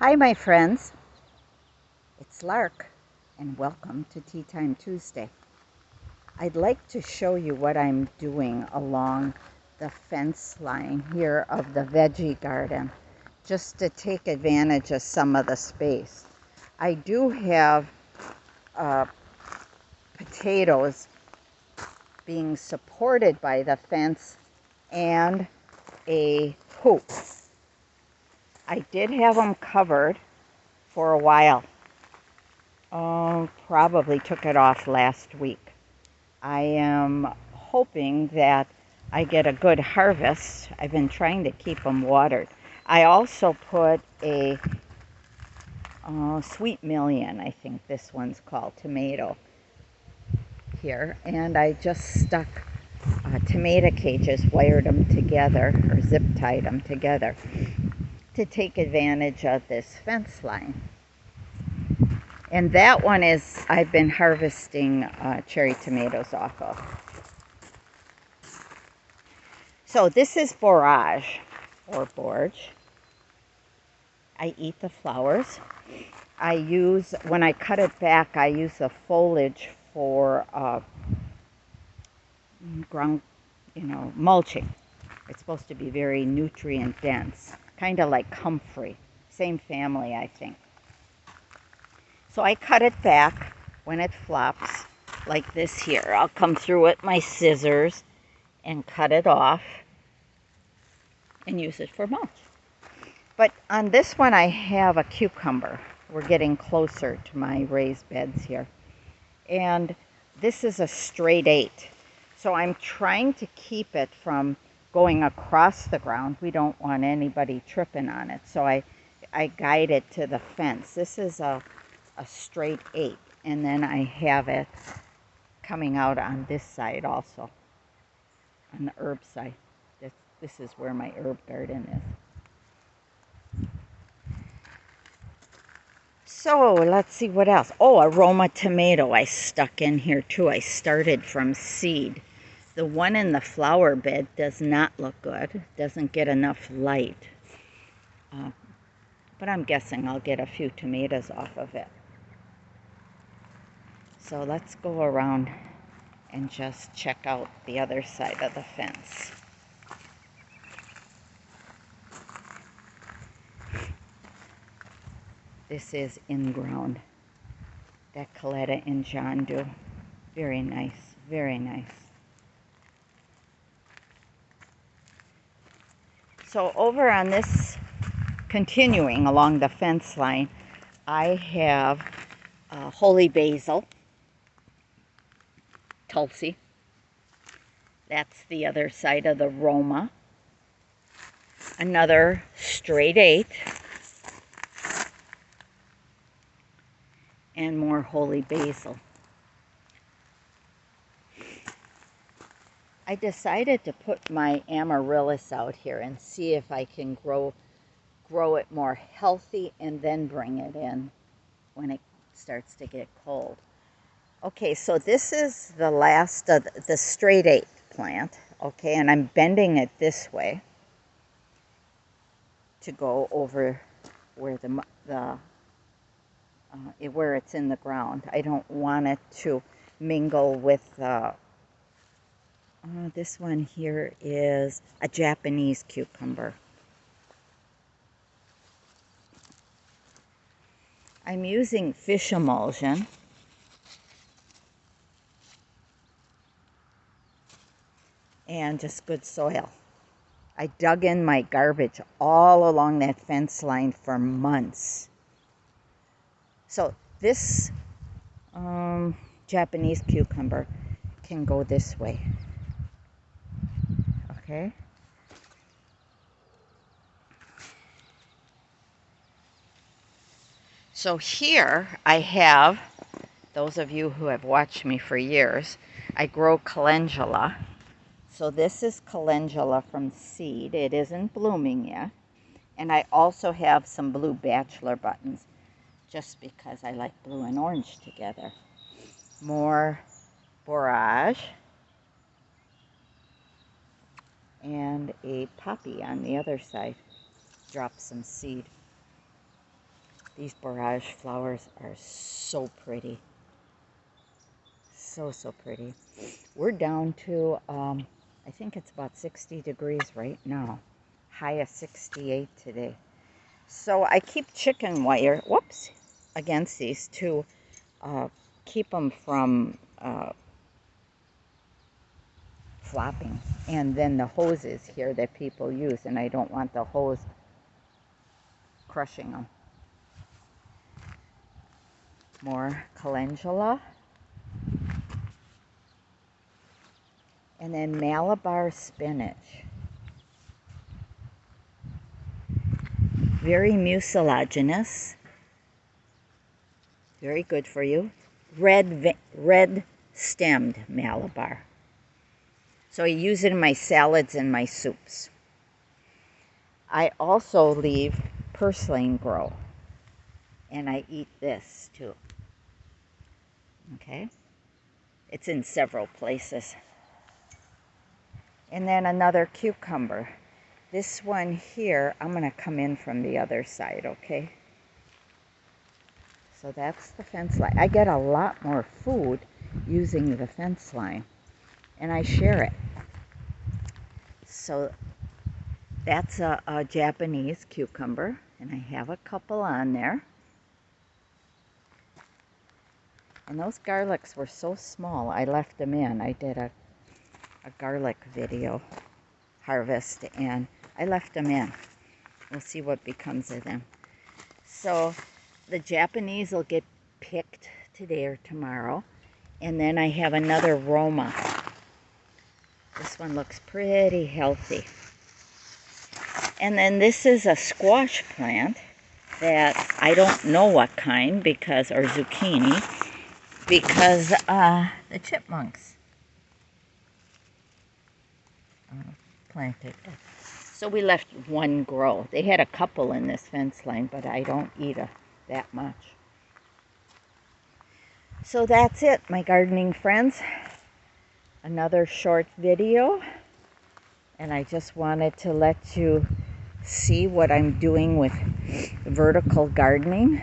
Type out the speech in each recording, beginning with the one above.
Hi, my friends. It's Lark, and welcome to Tea Time Tuesday. I'd like to show you what I'm doing along the fence line here of the veggie garden, just to take advantage of some of the space. I do have potatoes being supported by the fence and a hoop. I did have them covered for a while. Probably took it off last week. I am hoping that I get a good harvest. I've been trying to keep them watered. I also put a Sweet Million, I think this one's called, tomato here. And I just stuck tomato cages, wired them together, or zip tied them together to take advantage of this fence line. And that one is, I've been harvesting cherry tomatoes off of. So this is borage, or borage. I eat the flowers. When I cut it back, I use the foliage for ground, mulching. It's supposed to be very nutrient dense, kind of like comfrey. Same family, I think. So I cut it back when it flops, like this here. I'll come through with my scissors and cut it off and use it for mulch. But on this one I have a cucumber. We're getting closer to my raised beds here. And this is a straight 8. So I'm trying to keep it from going across the ground. We don't want anybody tripping on it. So I guide it to the fence. This is a straight 8, and then I have it coming out on this side also, on the herb side. This is where my herb garden is. So let's see what else. Oh, aroma tomato I stuck in here too. I started from seed. The one in the flower bed does not look good. Doesn't get enough light. But I'm guessing I'll get a few tomatoes off of it. So let's go around and just check out the other side of the fence. This is in ground. That Coletta and John do. Very nice, very nice. So over on this, continuing along the fence line, I have holy basil, Tulsi. That's the other side of the Roma. Another straight 8. And more holy basil. I decided to put my amaryllis out here and see if I can grow it more healthy and then bring it in when it starts to get cold. Okay, so this is the last of the straight 8 plant, okay, and I'm bending it this way to go over where where it's in the ground. I don't want it to mingle with this one here is a Japanese cucumber. I'm using fish emulsion. And just good soil. I dug in my garbage all along that fence line for months. So this Japanese cucumber can go this way. Okay. So here I have, those of you who have watched me for years, I grow calendula. So this is calendula from seed. It isn't blooming yet. And I also have some blue bachelor buttons, just because I like blue and orange together. More borage. And a poppy on the other side. Drop some seed. These barrage flowers are so pretty. So, so pretty. We're down to, I think it's about 60 degrees right now. High of 68 today. So I keep chicken wire, whoops, against these to keep them from flopping. And then the hoses here that people use, and I don't want the hose crushing them. More calendula. And then Malabar spinach. Very mucilaginous. Very good for you. Red stemmed Malabar. So I use it in my salads and my soups. I also leave purslane grow. And I eat this too. Okay? It's in several places. And then another cucumber. This one here, I'm going to come in from the other side, okay? So that's the fence line. I get a lot more food using the fence line, and I share it. So that's a Japanese cucumber, and I have a couple on there. And those garlics were so small, I left them in. I did a garlic video harvest, and I left them in. We'll see what becomes of them. So the Japanese will get picked today or tomorrow. And then I have another Roma. This one looks pretty healthy. And then this is a squash plant that I don't know what kind, because, or zucchini, because the chipmunks planted it. So we left one grow. They had a couple in this fence line, but I don't eat that much. So that's it, my gardening friends. Another short video. And I just wanted to let you see what I'm doing with vertical gardening.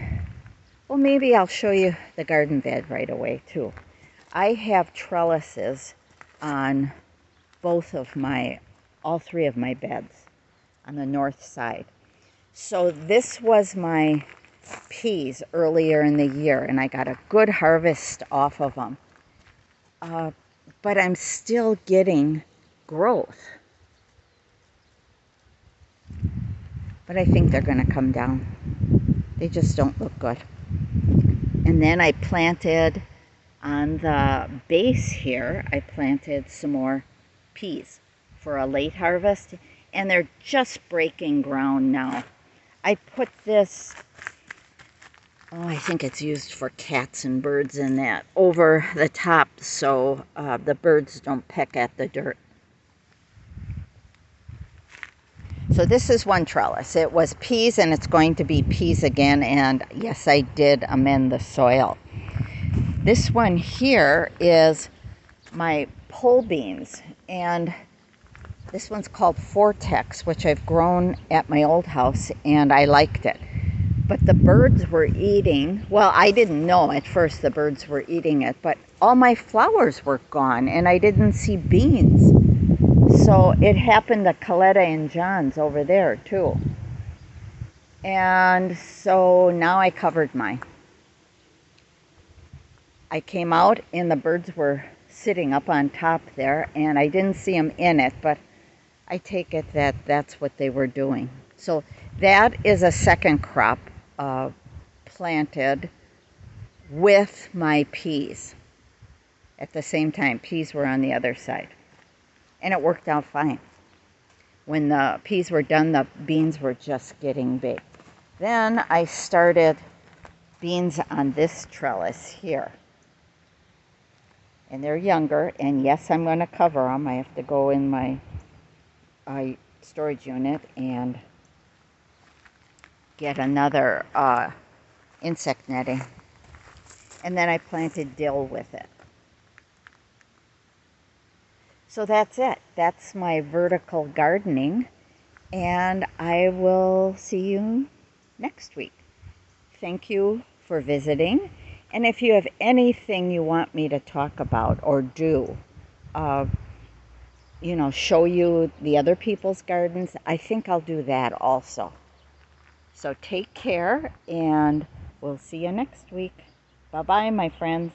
Well, maybe I'll show you the garden bed right away too. I have trellises on all three of my beds on the north side. So this was my peas earlier in the year, and I got a good harvest off of them. But I'm still getting growth. But I think they're going to come down. They just don't look good. And then I planted on the base here, I planted some more peas for a late harvest, and they're just breaking ground now. I put this, I think it's used for cats and birds and that, over the top so the birds don't peck at the dirt. So this is one trellis. It was peas, and it's going to be peas again, and yes, I did amend the soil. This one here is my pole beans, and this one's called Vortex, which I've grown at my old house, and I liked it. But the birds were eating, well, I didn't know at first the birds were eating it, but all my flowers were gone, and I didn't see beans. So it happened to Coletta and John's over there too. And so now I covered mine. I came out and the birds were sitting up on top there, and I didn't see them in it, but I take it that that's what they were doing. So that is a second crop planted with my peas. At the same time, peas were on the other side. And it worked out fine. When the peas were done, the beans were just getting big. Then I started beans on this trellis here. And they're younger, and yes, I'm going to cover them. I have to go in my storage unit and get another insect netting. And then I planted dill with it. So that's it. That's my vertical gardening, and I will see you next week. thank you for visiting. And if you have anything you want me to talk about or do, show you the other people's gardens, I think I'll do that also. So take care, and we'll see you next week. Bye-bye, my friends.